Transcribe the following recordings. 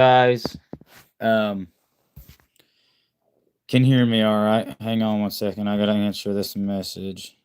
guys. Um, can hear me all right? Hang on 1 second. I gotta answer this message.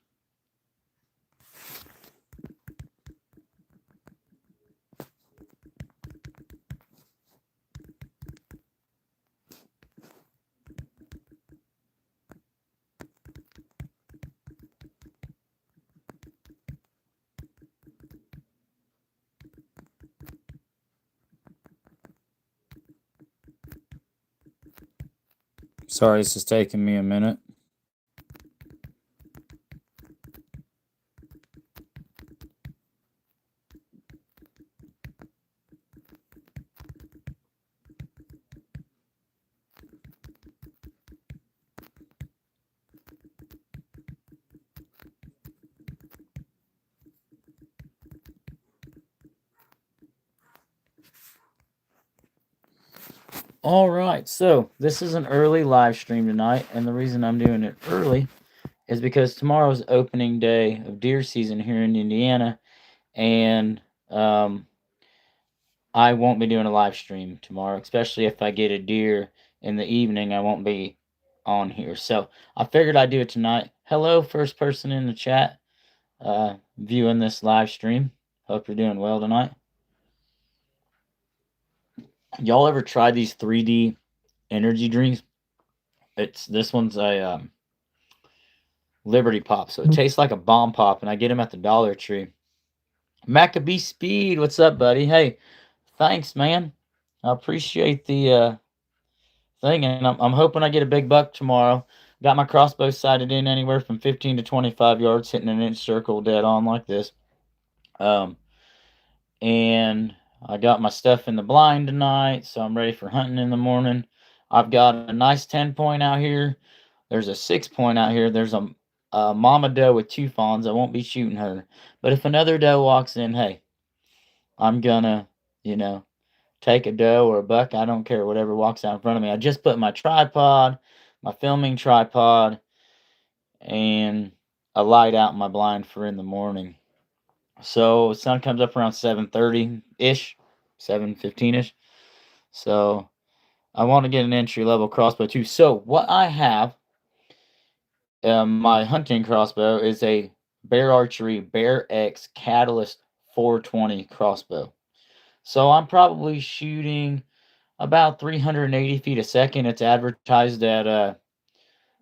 Sorry, this is taking me a minute. All right, so this is an early live stream tonight, and the reason I'm doing it early is because tomorrow's opening day of deer season here in Indiana, and I won't be doing a live stream tomorrow, especially if I get a deer in the evening. I won't be on here, so I figured I'd do it tonight. Hello, first person in the chat viewing this live stream. Hope you're doing well tonight. Y'all ever tried these 3D energy drinks? This one's a Liberty Pop, so it tastes like a bomb pop, and I get them at the Dollar Tree. Maccabee Speed, what's up, buddy? Hey, thanks, man. I appreciate the thing, and I'm hoping I get a big buck tomorrow. Got my crossbow sighted in anywhere from 15 to 25 yards, hitting an inch circle dead on like this. And I got my stuff in the blind tonight, so I'm ready for hunting in the morning. I've got a nice 10-point out here. There's a 6-point out here. There's a mama doe with 2 fawns. I won't be shooting her. But if another doe walks in, hey, I'm gonna, take a doe or a buck. I don't care, whatever walks out in front of me. I just put my tripod, my filming tripod, and a light out in my blind for in the morning. So sun comes up around 7:30-ish, 7:15-ish. So I want to get an entry level crossbow too. So what I have, my hunting crossbow is a Bear Archery Bear X Catalyst 420 crossbow. So I'm probably shooting about 380 feet a second. It's advertised at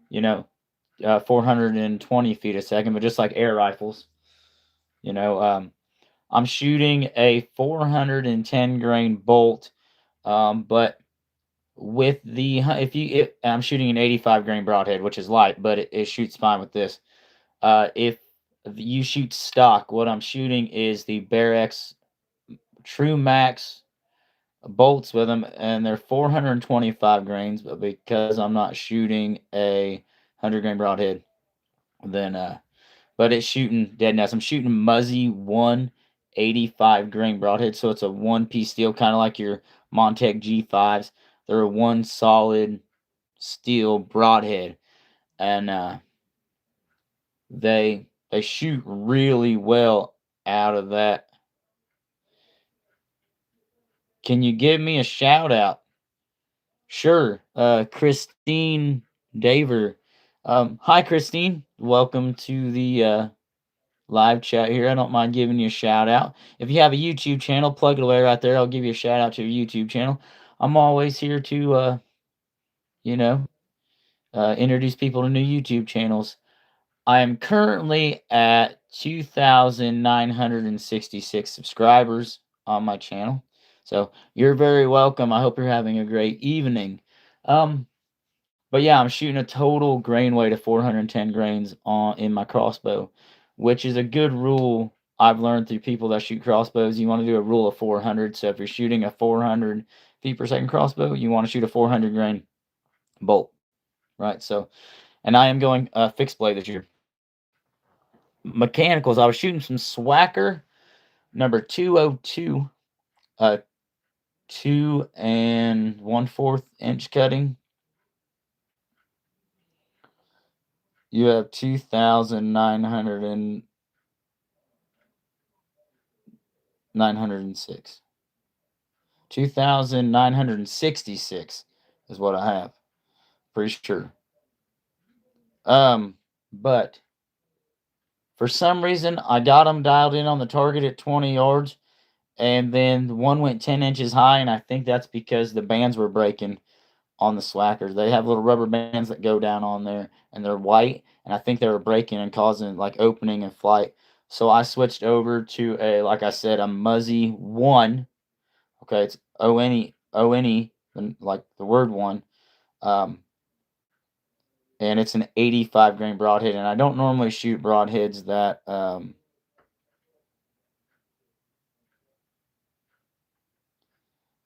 420 feet a second, but just like air rifles, I'm shooting a 410 grain bolt, but with the I'm shooting an 85 grain broadhead, which is light, but it shoots fine with this. If you shoot stock, what I'm shooting is the Bear X True Max bolts with them, and they're 425 grains. But because I'm not shooting a 100 grain broadhead, then but it's shooting dead nuts. I'm shooting Muzzy 185 grain broadhead, so it's a one-piece steel, kind of like your Montec G5s. They're a one solid steel broadhead, and they shoot really well out of that. Can you give me a shout out? Sure, Christine Daver. Hi, Christine. Welcome to the live chat here. I don't mind giving you a shout out. If you have a YouTube channel, plug it away right there. I'll give you a shout out to your YouTube channel. I'm always here to, introduce people to new YouTube channels. I am currently at 2,966 subscribers on my channel. So you're very welcome. I hope you're having a great evening. But yeah, I'm shooting a total grain weight of 410 grains in my crossbow, which is a good rule I've learned through people that shoot crossbows. You want to do a rule of 400. So if you're shooting a 400 feet per second crossbow, you want to shoot a 400 grain bolt, right? So, and I am going fixed blade this year. Mechanicals, I was shooting some Swacker number 202, 2 1/4 inch cutting. You have 2,906. 2,966 is what I have. Pretty sure. But for some reason, I got them dialed in on the target at 20 yards, and then one went 10 inches high, and I think that's because the bands were breaking on the slackers. They have little rubber bands that go down on there, and they're white, and I think they were breaking and causing like opening and flight. So I switched over to a, like I said, a Muzzy 1. Okay, it's O-N-E, like the word one. Um, and it's an 85 grain broadhead, and I don't normally shoot broadheads that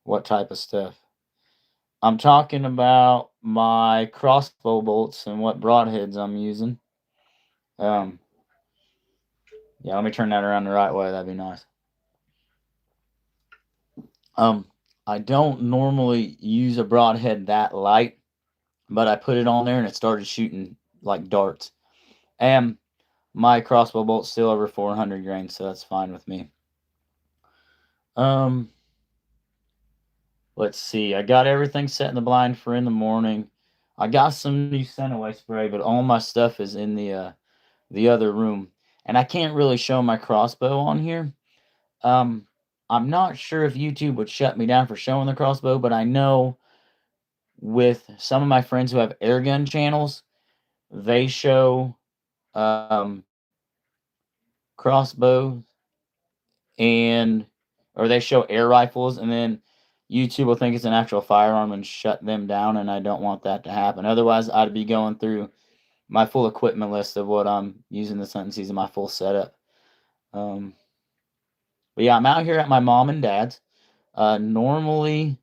what type of stuff. I'm talking about my crossbow bolts and what broadheads I'm using. Yeah, let me turn that around the right way. That'd be nice. I don't normally use a broadhead that light, but I put it on there and it started shooting like darts. And my crossbow bolt's still over 400 grains, so that's fine with me. Let's see. I got everything set in the blind for in the morning. I got some new scent away spray, but all my stuff is in the other room, and I can't really show my crossbow on here. I'm not sure if YouTube would shut me down for showing the crossbow, but I know with some of my friends who have airgun channels, they show crossbows and or they show air rifles, and then YouTube will think it's an actual firearm and shut them down, and I don't want that to happen. Otherwise, I'd be going through my full equipment list of what I'm using this hunting season, my full setup. But yeah, I'm out here at my mom and dad's. Normally,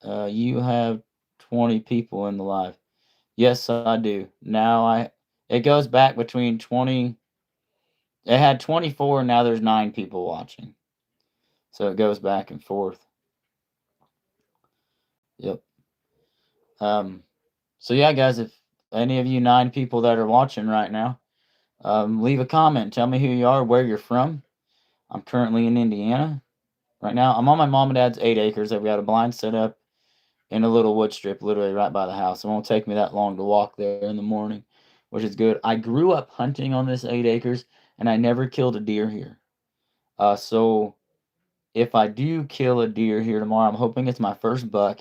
you have 20 people in the live. Yes, I do. Now it goes back between 20. It had 24, and now there's 9 people watching. So it goes back and forth. Yep. So yeah, guys, if any of you 9 people that are watching right now, leave a comment. Tell me who you are, where you're from. I'm currently in Indiana right now. I'm on my mom and dad's 8 acres. They've got a blind set up in a little wood strip, literally right by the house. It won't take me that long to walk there in the morning, which is good. I grew up hunting on this 8 acres, and I never killed a deer here. So if I do kill a deer here tomorrow, I'm hoping it's my first buck,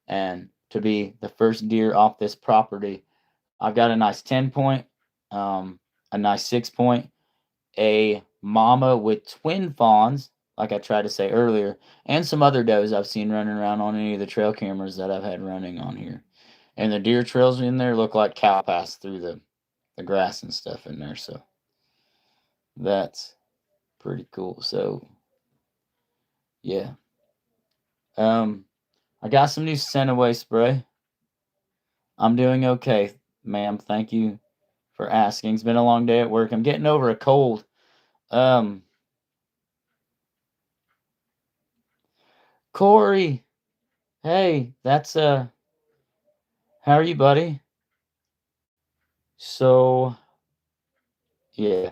and to be the first deer off this property. I've got a nice 10 point, a nice 6 point, a mama with twin fawns, like I tried to say earlier, and some other does I've seen running around on any of the trail cameras that I've had running on here. And the deer trails in there look like cow pass through the grass and stuff in there, so that's pretty cool. So yeah. I got some new scent away spray. I'm doing okay, ma'am. Thank you for asking. It's been a long day at work. I'm getting over a cold. Corey, hey, that's how are you, buddy? So yeah,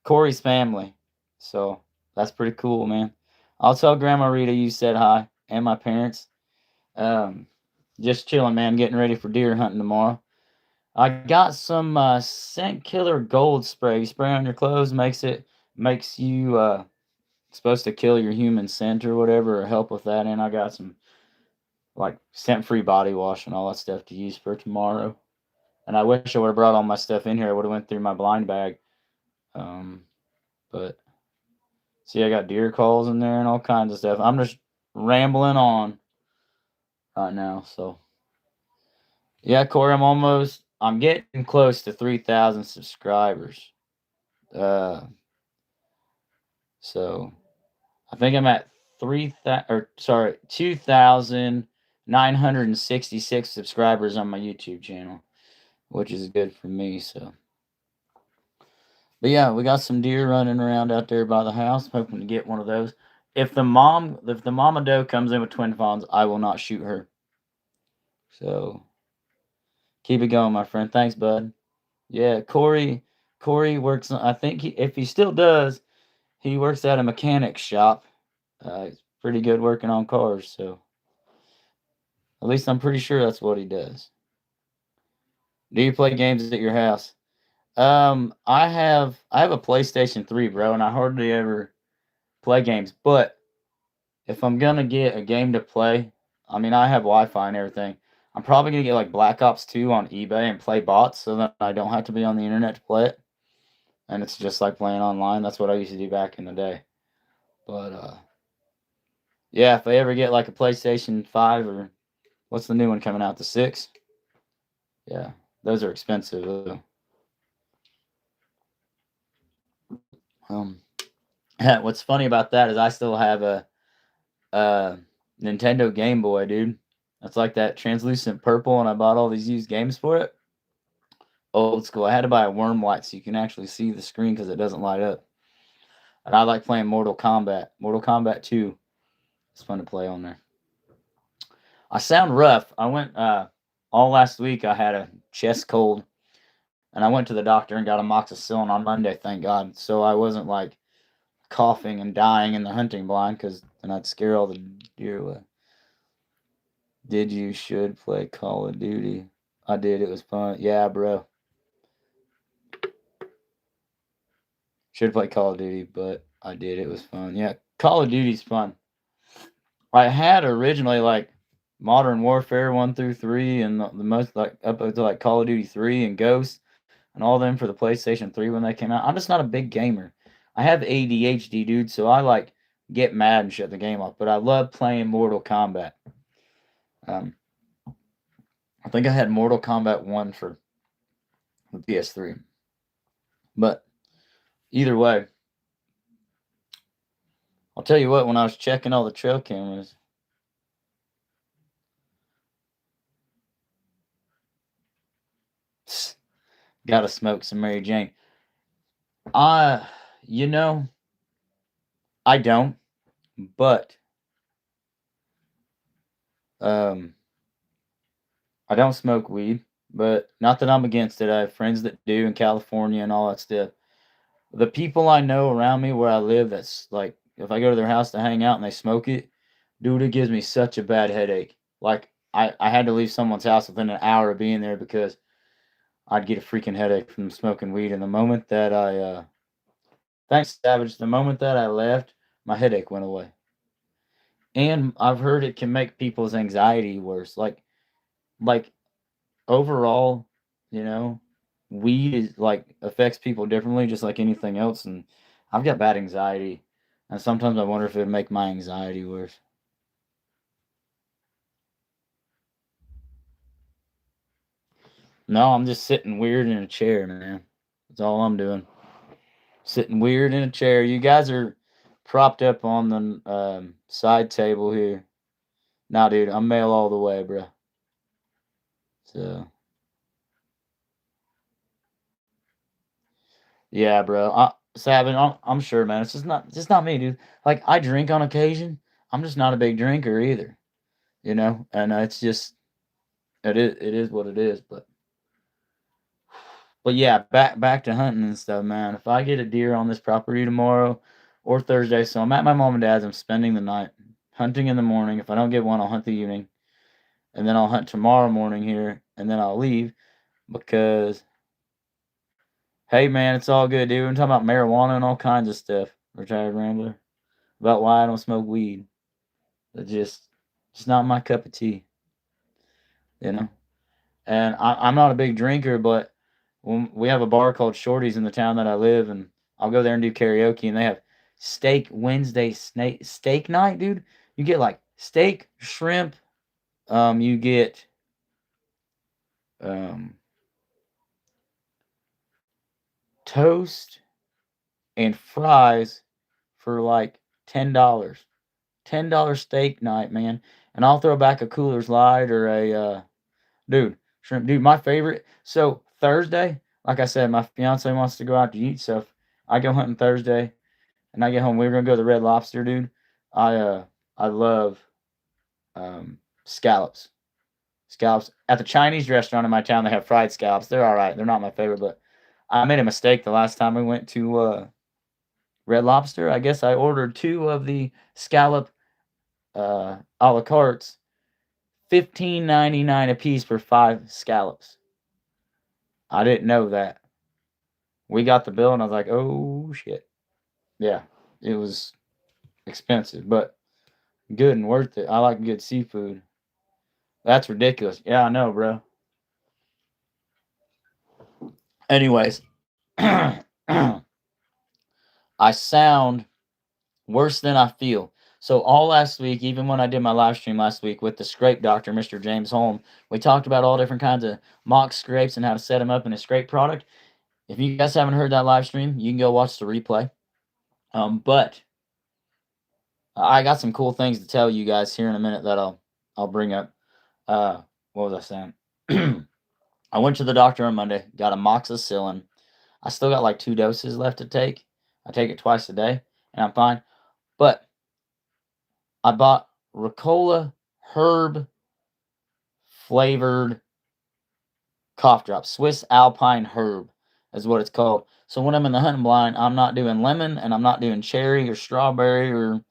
Corey's family. So that's pretty cool, man. I'll tell Grandma Rita you said hi and my parents. Um, just chilling, man. Getting ready for deer hunting tomorrow. I got some scent killer gold spray. You spray on your clothes, makes you supposed to kill your human scent or whatever, or help with that. And I got some like scent free body wash and all that stuff to use for tomorrow. And I wish I would have brought all my stuff in here. I would have went through my blind bag. But see, I got deer calls in there and all kinds of stuff. I'm just rambling on right now. So yeah, Corey, I'm getting close to 3,000 subscribers. So I think I'm at 2,966 subscribers on my YouTube channel, which is good for me. So, but yeah, we got some deer running around out there by the house. I'm hoping to get one of those. If the mama doe comes in with twin fawns, I will not shoot her. So keep it going, my friend. Thanks, bud. Yeah, Corey works. I think if he still does, he works at a mechanic shop. pretty good working on cars. So at least I'm pretty sure that's what he does. Do you play games at your house? I have a PlayStation 3, bro, and I hardly ever play games. But if I'm gonna get a game to play, I mean, I have Wi-Fi and everything. I'm probably gonna get like Black Ops 2 on eBay and play bots so that I don't have to be on the internet to play it. And it's just like playing online. That's what I used to do back in the day. But yeah, if I ever get like a PlayStation 5 or what's the new one coming out, the 6? Yeah, those are expensive. Um, what's funny about that is I still have a uh, Nintendo Game Boy, dude. That's like that translucent purple, and I bought all these used games for it. Old school. I had to buy a worm light so you can actually see the screen because it doesn't light up. And I like playing Mortal Kombat. Mortal Kombat 2. It's fun to play on there. I sound rough. I went all last week. I had a chest cold, and I went to the doctor and got amoxicillin on Monday. Thank God. So I wasn't like coughing and dying in the hunting blind because then I'd scare all the deer away. Did you should play Call of Duty? I did. It was fun. Yeah, bro. Should play Call of Duty, but I did. It was fun. Yeah, Call of Duty's fun. I had originally like Modern Warfare 1 through 3 and the most like up to like Call of Duty 3 and Ghost and all them for the PlayStation 3 when they came out. I'm just not a big gamer. I have ADHD, dude, so I like get mad and shut the game off, but I love playing Mortal Kombat. Um, I think I had Mortal Kombat 1 for the PS3. But either way, I'll tell you what, when I was checking all the trail cameras, gotta smoke some Mary Jane. I, you know, I don't, but um, I don't smoke weed. But not that I'm against it. I have friends that do in California and all that stuff. The people I know around me where I live, that's like, if I go to their house to hang out and they smoke it, dude, it gives me such a bad headache. Like, I had to leave someone's house within an hour of being there because I'd get a freaking headache from smoking weed. And the moment that thanks, Savage, the moment that I left, my headache went away. And I've heard it can make people's anxiety worse. Like overall, you know, weed is like affects people differently, just like anything else. And I've got bad anxiety, and sometimes I wonder if it would make my anxiety worse. No, I'm just sitting weird in a chair, man. That's all I'm doing. Sitting weird in a chair. You guys are propped up on the side table here. Nah, dude, I'm male all the way, bro. So yeah, bro. Sabin, I'm sure, man. It's just not me, dude. Like I drink on occasion. I'm just not a big drinker either, you know. And it's just it is what it is. But yeah, back to hunting and stuff, man. If I get a deer on this property tomorrow or Thursday, so I'm at my mom and dad's. I'm spending the night hunting in the morning. If I don't get one, I'll hunt the evening, and then I'll hunt tomorrow morning here, and then I'll leave because hey, man, it's all good, dude. I'm talking about marijuana and all kinds of stuff. Retired rambler. About why I don't smoke weed. It's just not my cup of tea, you know. And I'm not a big drinker, but when we have a bar called Shorty's in the town that I live, and I'll go there and do karaoke, and they have steak Wednesday steak night, dude. You get like steak, shrimp, you get um toast and fries for like $10. $10 steak night, man. And I'll throw back a Cooler's Light or a dude, shrimp. Dude, my favorite. So Thursday, like I said, my fiance wants to go out to eat, so I go hunting Thursday and I get home. We're gonna go to the Red Lobster, dude. I love scallops. Scallops. At the Chinese restaurant in my town, they have fried scallops. They're all right. They're not my favorite, but I made a mistake the last time we went to Red Lobster. I guess I ordered two of the scallop a la cartes, $15.99 a piece for 5 scallops. I didn't know that. We got the bill and I was like, oh shit. Yeah, it was expensive, but good and worth it. I like good seafood. That's ridiculous. Yeah, I know, bro. Anyways, I sound worse than I feel. So all last week, even when I did my live stream last week with the scrape doctor, Mr. James Holm, we talked about all different kinds of mock scrapes and how to set them up in a scrape product. If you guys haven't heard that live stream, you can go watch the replay. But I got some cool things to tell you guys here in a minute that I'll bring up. What was I saying? I went to the doctor on Monday, got amoxicillin. I still got like 2 doses left to take. I take it twice a day, and I'm fine. But I bought Ricola herb flavored cough drops. Swiss Alpine herb is what it's called. So when I'm in the hunting blind, I'm not doing lemon and I'm not doing cherry or strawberry or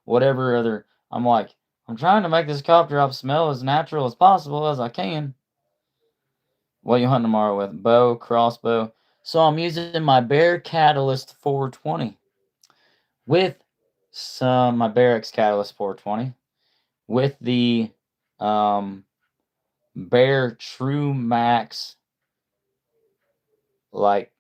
whatever other. I'm like, I'm trying to make this cough drop smell as natural as possible as I can. What you hunting tomorrow with? Bow, crossbow. So I'm using my Bear Catalyst 420 with my Barracks Catalyst 420 with the Bear True Max like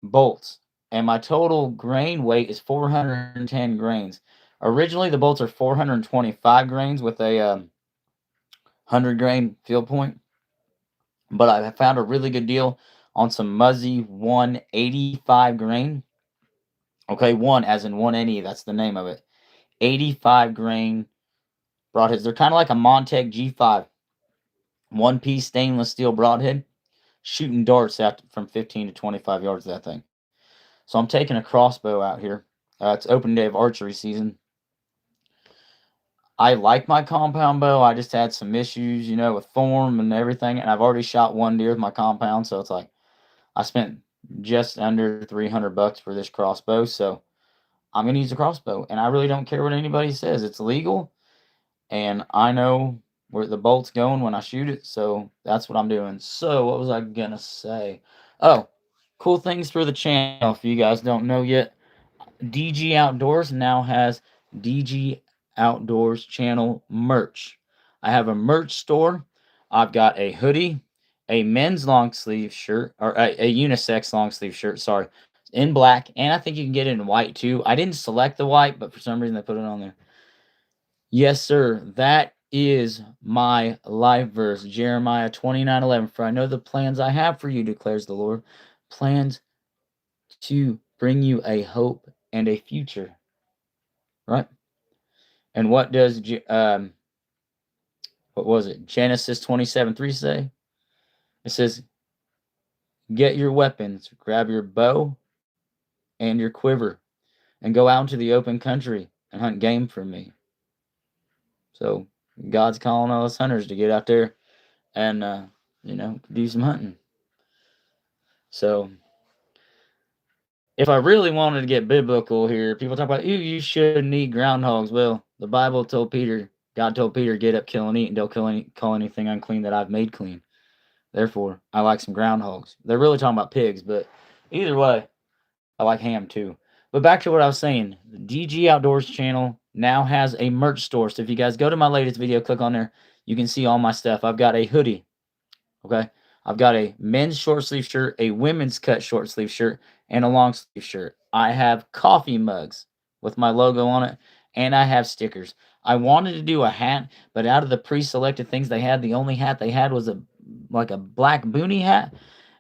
bolts, and my total grain weight is 410 grains. Originally, the bolts are 425 grains with a 100 grain field point, but I found a really good deal on some Muzzy 185 grain. Okay, one as in 180, that's the name of it. 85 grain broadheads. They're kind of like a Montec G5, one piece stainless steel broadhead, shooting darts out from 15 to 25 yards of that thing. So I'm taking a crossbow out here. It's open day of archery season. I like my compound bow. I just had some issues, with form and everything. And I've already shot one deer with my compound. So it's like I spent just under $300 for this crossbow. So I'm going to use a crossbow. And I really don't care what anybody says. It's legal. And I know where the bolt's going when I shoot it. So that's what I'm doing. So what was I going to say? Oh, cool things for the channel. If you guys don't know yet, DG Outdoors now has DG Outdoors channel merch. I have a merch store. I've got a hoodie, a men's long sleeve shirt, or a unisex long sleeve shirt, sorry, in black, and I think you can get it in white too. I didn't select the white, but for some reason they put it on there. Yes, sir. That is my life verse, Jeremiah 29:11. For I know the plans I have for you, declares the Lord. Plans to bring you a hope and a future. Right? And what does what was it? Genesis 27:3 say? It says, "Get your weapons, grab your bow and your quiver, and go out into the open country and hunt game for me." So God's calling all us hunters to get out there and do some hunting. So if I really wanted to get biblical here, people talk about you shouldn't eat groundhogs. Well, the Bible told Peter, God told Peter, get up, kill and eat, and don't call anything unclean that I've made clean. Therefore, I like some groundhogs. They're really talking about pigs, but either way, I like ham too. But back to what I was saying, the DG Outdoors channel now has a merch store. So if you guys go to my latest video, click on there, you can see all my stuff. I've got a hoodie, okay? I've got a men's short sleeve shirt, a women's cut short sleeve shirt, and a long sleeve shirt. I have coffee mugs with my logo on it, and I have stickers. I wanted to do a hat, but out of the pre-selected things they had, the only hat they had was a black boonie hat.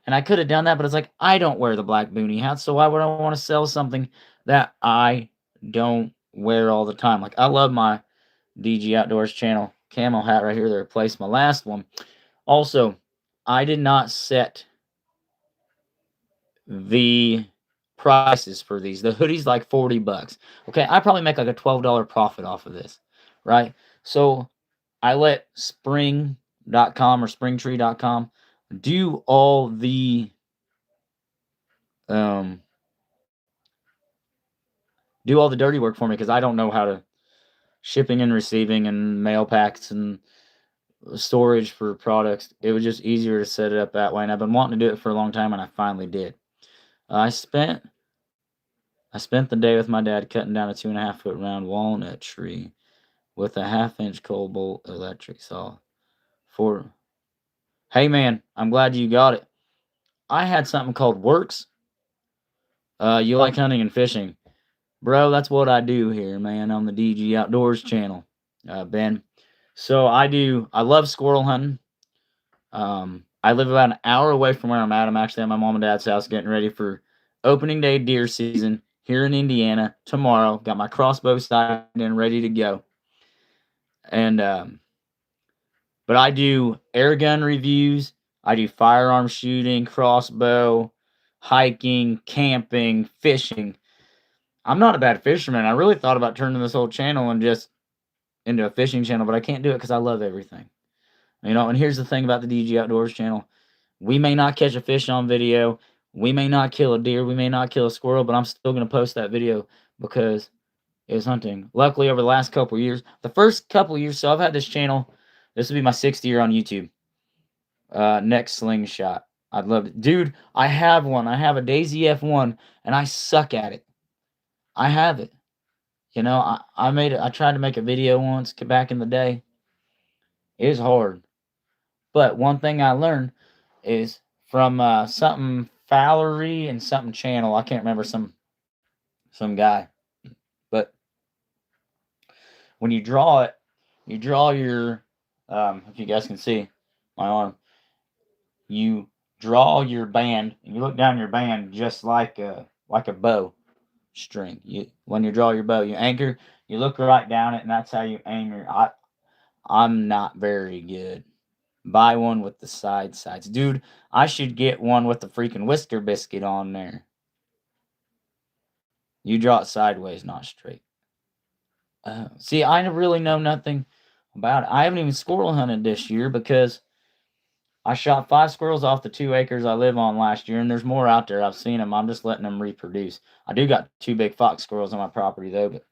And I could have done that, but it's like I don't wear the black boonie hat, so why would I want to sell something that I don't wear all the time? Like I love my DG Outdoors channel camo hat right here that replaced my last one. Also, I did not set the prices for these. The hoodie's like $40. Okay, I probably make like a $12 profit off of this, right? So I let spring.com or springtree.com do all the dirty work for me because I don't know how to shipping and receiving and mail packs and storage for products. It was just easier to set it up that way, and I've been wanting to do it for a long time, and I finally did. I spent the day with my dad cutting down a 2.5 foot round walnut tree with a 1/2 inch cobalt electric saw. For Hey man, I'm glad you got it. I had something called Works. You like hunting and fishing, bro? That's what I do here, man, on the DG Outdoors channel, Ben. So I love squirrel hunting. I live about an hour away from where I'm at. I'm actually at my mom and dad's house getting ready for opening day deer season here in Indiana tomorrow. Got my crossbow sighted and ready to go. And but I do air gun reviews. I do firearm shooting, crossbow, hiking, camping, fishing. I'm not a bad fisherman. I really thought about turning this whole channel and just into a fishing channel, but I can't do it because I love everything. And here's the thing about the DG Outdoors channel. We may not catch a fish on video. We may not kill a deer. We may not kill a squirrel, but I'm still going to post that video because it was hunting. Luckily, over the last couple years, the first couple years, so I've had this channel. This will be my 6th year on YouTube. Next slingshot. I'd love it. Dude, I have one. I have a Daisy F1, and I suck at it. I have it. I tried to make a video once back in the day. It was hard. But one thing I learned is from something Fallery and something channel. I can't remember some guy. But when you draw it, you draw your if you guys can see my arm, you draw your band and you look down your band just like a bow string. When you draw your bow, you anchor, you look right down it, and that's how you aim your. I'm not very good. Buy one with the sides. Dude, I should get one with the freaking whisker biscuit on there. You draw it sideways, not straight. See, I really know nothing about it. I haven't even squirrel hunted this year because I shot 5 squirrels off the 2 acres I live on last year, and there's more out there. I've seen them. I'm just letting them reproduce. I do got 2 big fox squirrels on my property, though, but,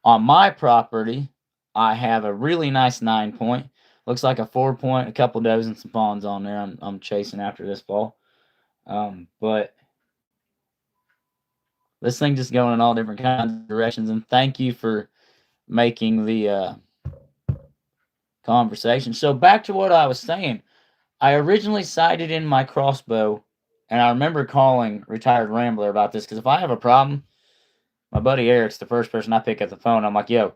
on my property, I have a really nice 9-point. Looks like a 4-point, a couple does and some fawns on there. I'm chasing after this fall. But this thing just going in all different kinds of directions. And thank you for making the conversation. So back to what I was saying. I originally sighted in my crossbow, and I remember calling Retired Rambler about this because if I have a problem, my buddy Eric's the first person I pick up the phone. I'm like, yo,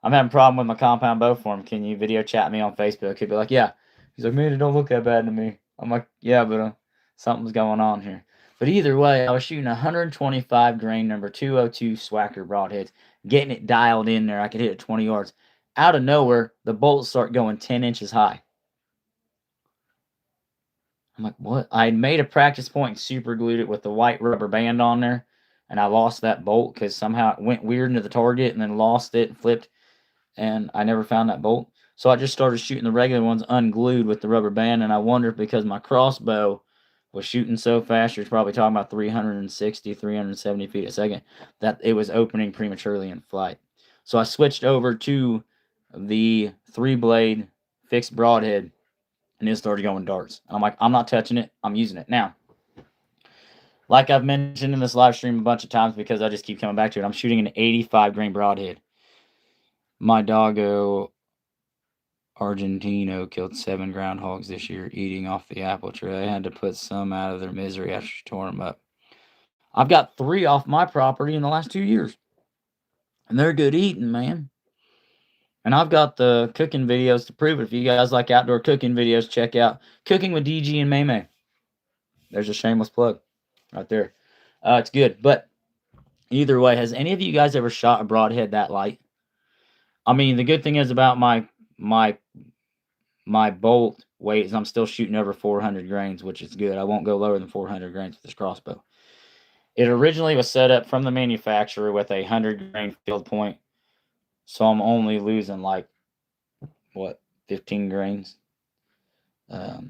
I'm having a problem with my compound bow form. Can you video chat me on Facebook? He'd be like, yeah. He's like, man, it don't look that bad to me. I'm like, yeah, but something's going on here. But either way, I was shooting 125 grain number 202 Swacker broadheads, getting it dialed in there. I could hit it 20 yards. Out of nowhere, the bolts start going 10 inches high. I'm like, what? I had made a practice point and super glued it with the white rubber band on there, and I lost that bolt because somehow it went weird into the target and then lost it and flipped, and I never found that bolt. So I just started shooting the regular ones unglued with the rubber band, and I wonder if because my crossbow was shooting so fast, you're probably talking about 360, 370 feet a second, that it was opening prematurely in flight. So I switched over to the 3-blade fixed broadhead, and it started going darts. I'm like, I'm not touching it. I'm using it. Now, like I've mentioned in this live stream a bunch of times because I just keep coming back to it, I'm shooting an 85 grain broadhead. My doggo Argentino killed 7 groundhogs this year eating off the apple tree. I had to put some out of their misery after she tore them up. I've got 3 off my property in the last 2 years. And they're good eating, man. And I've got the cooking videos to prove it. If you guys like outdoor cooking videos, check out Cooking with DG and Maymay. There's a shameless plug right there. It's good. But either way, has any of you guys ever shot a broadhead that light? I mean, the good thing is about my bolt weight is I'm still shooting over 400 grains, which is good. I won't go lower than 400 grains with this crossbow. It originally was set up from the manufacturer with a 100 grain field point, so I'm only losing 15 grains. But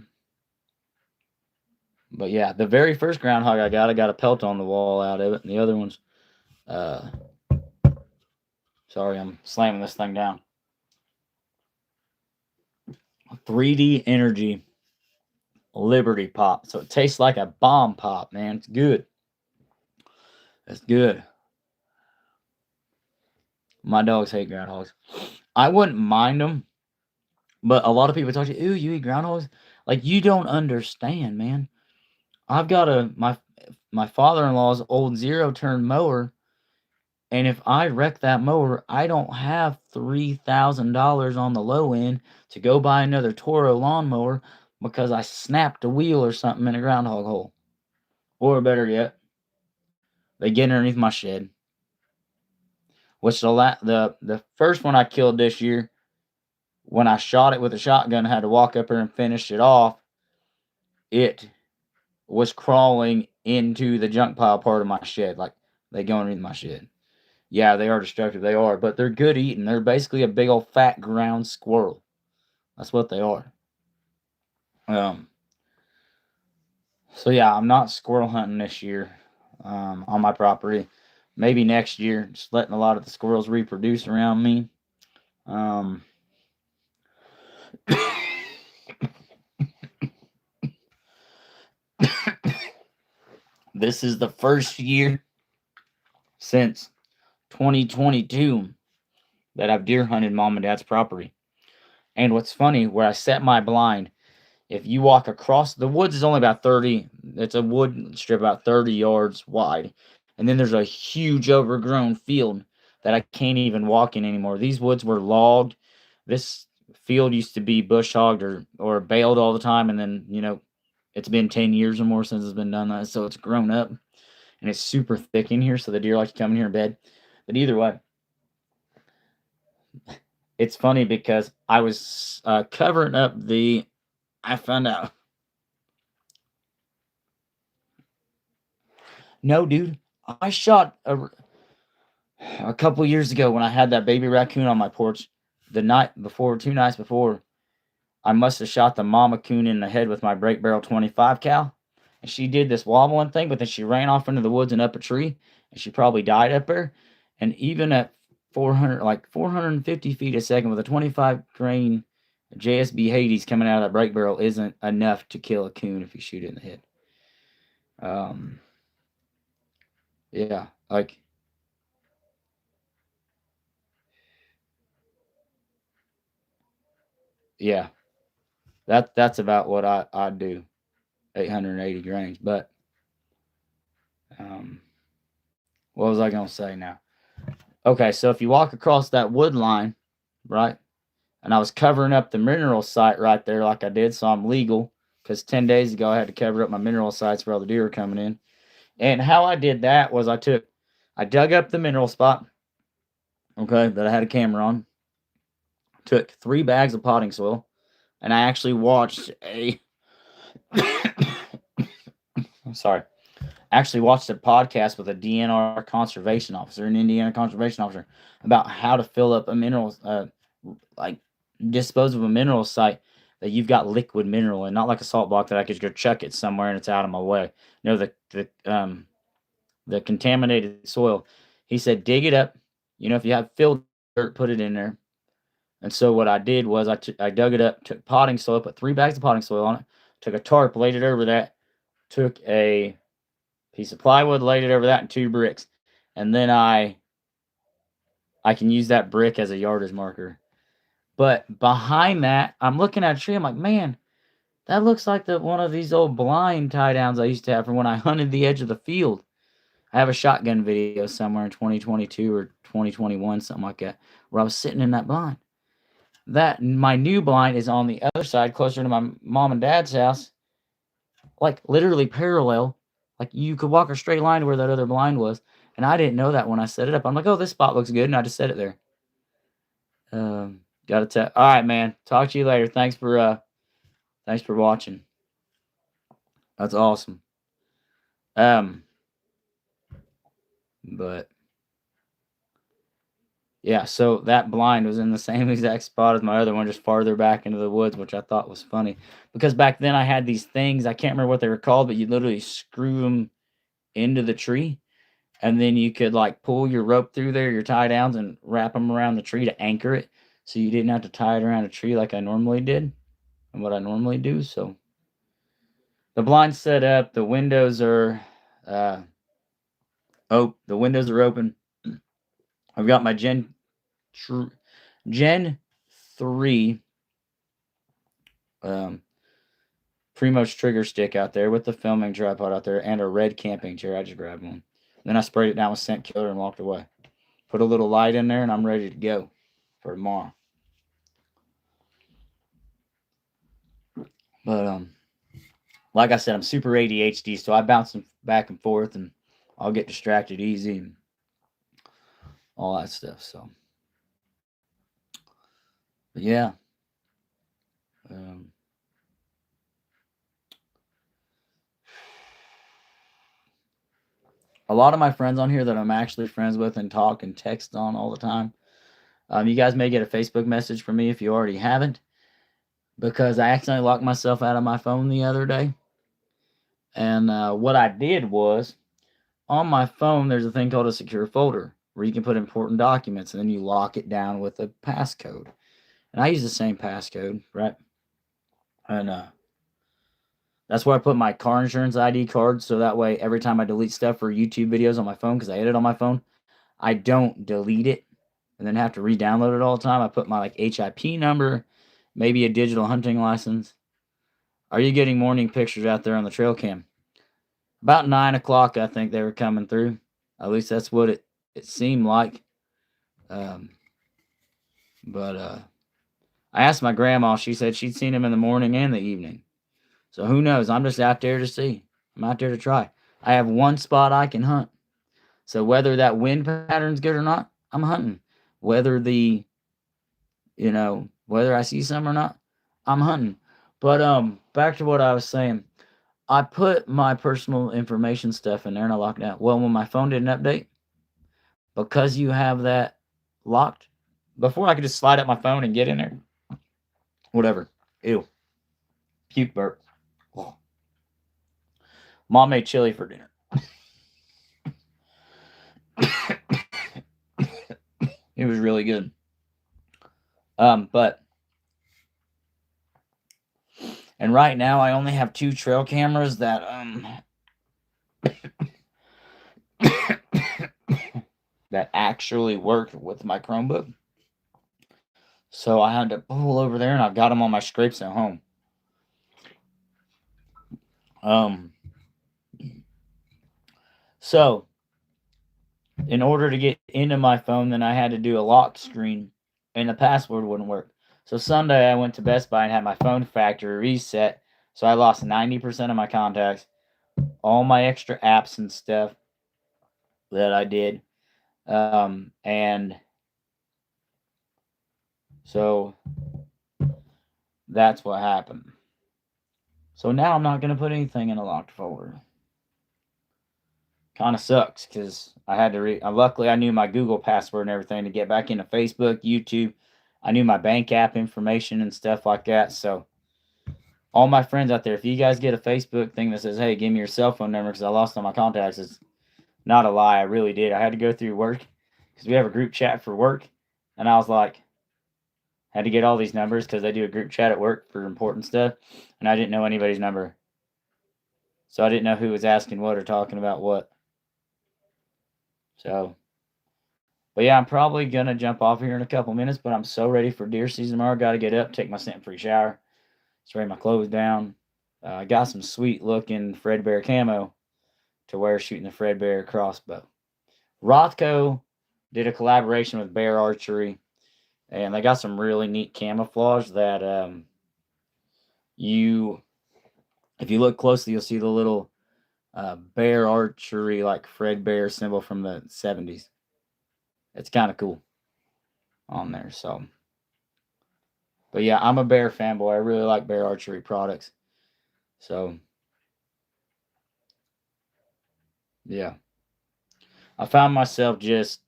yeah, the very first groundhog I got a pelt on the wall out of it, and the other ones, Sorry, I'm slamming this thing down. 3D Energy Liberty Pop. So it tastes like a bomb pop, man. It's good. It's good. My dogs hate groundhogs. I wouldn't mind them, but a lot of people talk to you, ooh, you eat groundhogs? Like, you don't understand, man. I've got my father-in-law's old zero-turn mower, and if I wreck that mower, I don't have $3,000 on the low end to go buy another Toro lawnmower because I snapped a wheel or something in a groundhog hole. Or better yet, they get underneath my shed. Which the first one I killed this year, when I shot it with a shotgun, I had to walk up there and finish it off. It was crawling into the junk pile part of my shed. Like, they go underneath my shed. Yeah, they are destructive. They are, but they're good eating. They're basically a big old fat ground squirrel. That's what they are. So yeah, I'm not squirrel hunting this year on my property. Maybe next year, just letting a lot of the squirrels reproduce around me. This is the first year since 2022 that I've deer hunted mom and dad's property. And what's funny, where I set my blind, if you walk across the woods is only about 30, it's a wood strip about 30 yards wide. And then there's a huge overgrown field that I can't even walk in anymore. These woods were logged. This field used to be bush hogged or baled all the time, and then, it's been 10 years or more since it's been done that, so it's grown up. And it's super thick in here, so the deer like to come in here in bed. But either way, it's funny because I was covering up I found out. No, dude, I shot a couple years ago when I had that baby raccoon on my porch. The night before, 2 nights before, I must have shot the mama coon in the head with my break barrel 25 cal. And she did this wobbling thing, but then she ran off into the woods and up a tree, and she probably died up there. And even at 450 feet a second with a 25 grain JSB Hades coming out of that break barrel isn't enough to kill a coon if you shoot it in the head. Yeah, like, yeah, that's about what I do, 880 grains. But what was I gonna say now? Okay, so if you walk across that wood line, right, and I was covering up the mineral site right there like I did, so I'm legal, because 10 days ago I had to cover up my mineral sites where all the deer are coming in. And how I did that was I dug up the mineral spot, okay, that I had a camera on, took 3 bags of potting soil, and I actually watched a actually watched a podcast with a DNR conservation officer, an Indiana conservation officer, about how to fill up a mineral, like dispose of a mineral site that you've got liquid mineral and not like a salt block that I could go chuck it somewhere and it's out of my way. No, the contaminated soil. He said, dig it up. If you have filled dirt, put it in there. And so what I did was I dug it up, took potting soil, put 3 bags of potting soil on it, took a tarp, laid it over that, took a piece of plywood, laid it over that, and 2 bricks. And then I can use that brick as a yardage marker. But behind that, I'm looking at a tree. I'm like, man, that looks like one of these old blind tie downs I used to have from when I hunted the edge of the field. I have a shotgun video somewhere in 2022 or 2021, something like that, where I was sitting in that blind. My new blind is on the other side, closer to my mom and dad's house, like literally parallel. Like, you could walk a straight line to where that other blind was. And I didn't know that when I set it up. I'm like, oh, this spot looks good. And I just set it there. Gotta tell. All right, man. Talk to you later. Thanks for watching. That's awesome. But yeah, so that blind was in the same exact spot as my other one, just farther back into the woods, which I thought was funny. Because back then I had these things, I can't remember what they were called, but you literally screw them into the tree. and then you could like pull your rope through there, your tie downs, and wrap them around the tree to anchor it, so you didn't have to tie it around a tree like I normally did and what I normally do. So the blind's set up, the windows are the windows are open. I've got my Gen 3 Primo's trigger stick out there with the filming tripod out there and a red camping chair. I just grabbed one. Then I sprayed it down with scent killer and walked away. Put a little light in there and I'm ready to go for tomorrow. But like I said, I'm super ADHD, so I bounce back and forth and I'll get distracted easy and all that stuff. So, but yeah. A lot of my friends on here that I'm actually friends with and talk and text on all the time. You guys may get a Facebook message from me if you already haven't, because I accidentally locked myself out of my phone the other day. And what I did was, on my phone, there's a thing called a secure folder where you can put important documents and then you lock it down with a passcode. And I use the same passcode, right? And that's where I put my car insurance ID card, so that way every time I delete stuff for YouTube videos on my phone, because I edit on my phone, I don't delete it and then have to re-download it all the time. I put my like HIP number, maybe a digital hunting license. Are you getting morning pictures out there on the trail cam? About 9 o'clock, I think they were coming through. At least that's what it seemed like. But I asked my grandma. She said she'd seen him in the morning and the evening. So who knows? I'm just out there to see. I'm out there to try. I have one spot I can hunt. So whether that wind pattern's good or not, I'm hunting. Whether whether I see some or not, I'm hunting. But back to what I was saying. I put my personal information stuff in there and I locked it out. Well, when my phone didn't update, because you have that locked, before I could just slide up my phone and get in there. Whatever. Ew. Puke burp. Oh. Mom made chili for dinner. It was really good. But and right now I only have 2 trail cameras that that actually work with my Chromebook. So I had to pull over there and I've got them on my scrapes at home. So in order to get into my phone, then I had to do a lock screen and the password wouldn't work. So Sunday I went to Best Buy and had my phone factory reset. So I lost 90% of my contacts, all my extra apps and stuff that I did. And so that's what happened. So now I'm not going to put anything in a locked folder. Kind of sucks because I had to luckily I knew my Google password and everything to get back into Facebook, YouTube. I knew my bank app information and stuff like that. So all my friends out there, if you guys get a Facebook thing that says, hey, give me your cell phone number because I lost all my contacts, it's not a lie. I really did. I had to go through work because we have a group chat for work. And I was like, had to get all these numbers because they do a group chat at work for important stuff. And I didn't know anybody's number. So I didn't know who was asking what or talking about what. So, but yeah, I'm probably going to jump off here in a couple minutes, but I'm so ready for deer season tomorrow. Got to get up, take my scent-free shower, spray my clothes down. I got some sweet looking Fred Bear camo to wear shooting the Fred Bear crossbow. Rothko did a collaboration with Bear Archery, and they got some really neat camouflage that if you look closely, you'll see the little Bear Archery, like Fred Bear symbol from the 70s. It's kind of cool on there. So, but yeah, I'm a Bear fanboy. I really like Bear Archery products. So, yeah, I found myself just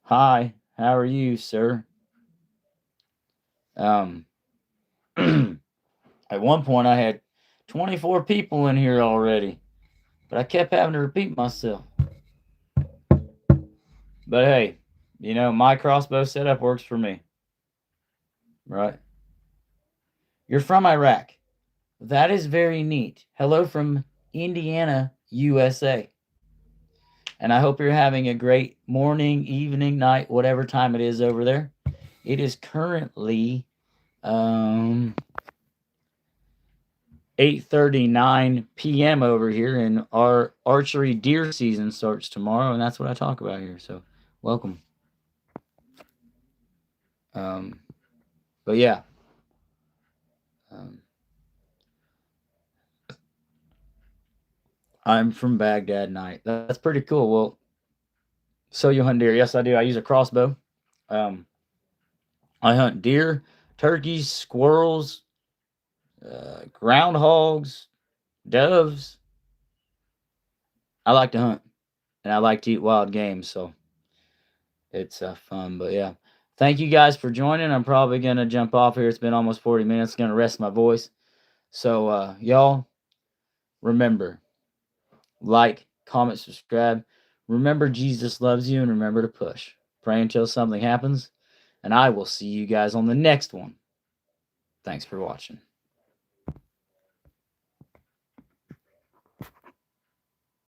Hi, how are you, sir? At one point, I had 24 people in here already. But I kept having to repeat myself. But hey, you know, my crossbow setup works for me. Right? You're from Iraq. That is very neat. Hello from Indiana, USA. And I hope you're having a great morning, evening, night, whatever time it is over there. It is currently 8:39 p.m. over here, and our archery deer season starts tomorrow, and that's what I talk about here. So, welcome. But yeah, I'm from Baghdad Night. That's pretty cool. Well, so you hunt deer? Yes, I do. I use a crossbow. I hunt deer, turkeys, squirrels, groundhogs, doves. I like to hunt, and I like to eat wild game, so it's fun. But yeah, thank you guys for joining. I'm probably gonna jump off here. It's been almost 40 minutes. Gonna rest my voice. So y'all, remember, like, comment, subscribe. Remember, Jesus loves you, and remember to push. Pray until something happens, and I will see you guys on the next one. Thanks for watching.